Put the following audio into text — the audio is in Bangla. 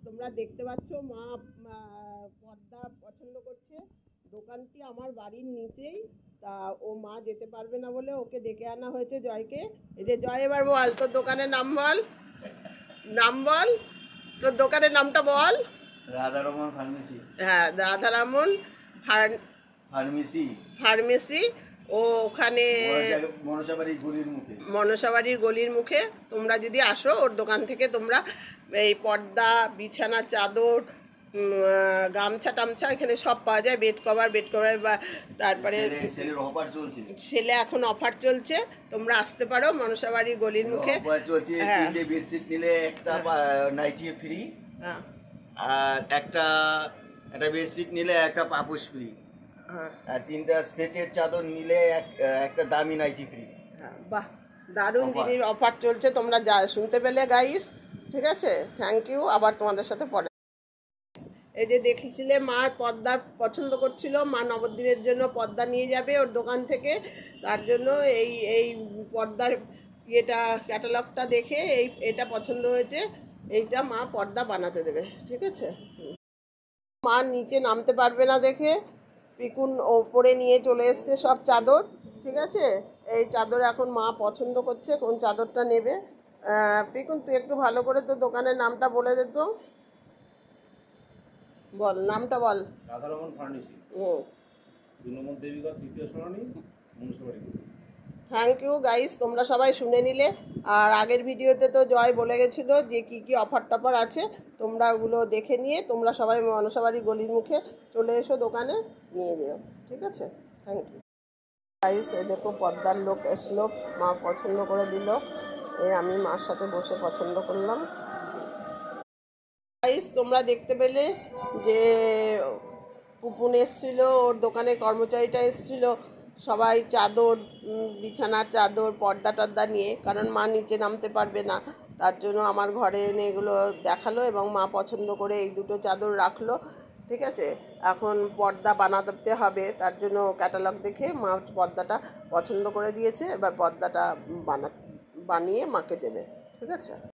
তোমরা দেখতে পাচ্ছ মা পর্দা পছন্দ করছে। দোকানটি আমার বাড়ির নিচেই, তা ও মা যেতে পারবে না বলে ওকে ডেকে আনা হয়েছে জয়কে। এই যে জয়, এবার বল তোর দোকানের নাম বল, তোর দোকানের নামটা বল। রাধারমন ফার্মেসি। হ্যাঁ, রাধারমন ফার্মেসি। ও ওখানে মনসাবাড়ির গলির মুখে। তোমরা যদি আসো ওর দোকান থেকে তোমরা এই পর্দা, বিছানা চাদর, গামছা টামছা এখানে সব পাওয়া যায়। বেড কভার বা তারপরে সেলে এখন অফার চলছে, তোমরা আসতে পারো মনসাবাড়ির গলির মুখে। হ্যাঁ, বেডশিট নিলে একটা নাইটি ফ্রি, আর একটা বেডশিট নিলে একটা পাপোশ ফ্রি, আর 3টা সেটের চাদর নিলে একটা দামি নাইটি ফ্রি। বাহ, দারুণ জিনিস অফার চলছে, তোমরা যা শুনতে পেলে গাইস। ঠিক আছে, থ্যাংক ইউ। আবার তোমাদের সাথে পরে। এই যে দেখেছিলে মা পর্দা পছন্দ করছিল, মা নবদ্বীপের জন্য পর্দা নিয়ে যাবে ওর দোকান থেকে। তার জন্য এই পর্দার এটা ক্যাটালগটা দেখে এটা পছন্দ হয়েছে, এইটা মা পর্দা বানাতে দেবে। ঠিক আছে, মা নিচে নামতে পারবে না দেখে পিকুন ওপরে নিয়ে চলে এসছে সব চাদর। ঠিক আছে, এই চাদর এখন মা পছন্দ করছে কোন চাদরটা নেবে। পিকুন তুই একটু ভালো করে তো দোকানের নামটা বলে দে তো, বল নামটা বল। রাধারমন ফার্মেসি, 2 নম্বর দেবীগঞ্জ, 3য় সরণি, মনসাবাড়ি। থ্যাংক ইউ গাইস, তোমরা সবাই শুনে নিলে। আর আগের ভিডিওতে তো জয় বলে গেছিলো যে কি কি অফার টফার আছে, তোমরা ওগুলো দেখে নিয়ে তোমরা সবাই মনসাবাড়ি গলির মুখে চলে এসো, দোকানে নিয়ে যেও। ঠিক আছে, থ্যাংক ইউ গাইস। এই দেখো পর্দার লোক এসলো, মা পছন্দ করে দিল। এই আমি মার সাথে বসে পছন্দ করলাম। গাইস তোমরা দেখতে পেলে যে পুপুন এসছিল, ওর দোকানের কর্মচারীটা এসছিল, সবাই চাদর, বিছানার চাদর, পর্দা টর্দা নিয়ে, কারণ মা নিচে নামতে পারবে না। তার জন্য আমার ঘরে এনে এগুলো দেখালো এবং মা পছন্দ করে এই দুটো চাদর রাখলো। ঠিক আছে, এখন পর্দা বানাতে হবে, তার জন্য ক্যাটালগ দেখে মা পর্দাটা পছন্দ করে দিয়েছে। এবার পর্দাটা বানিয়ে মাকে দেবে। ঠিক আছে।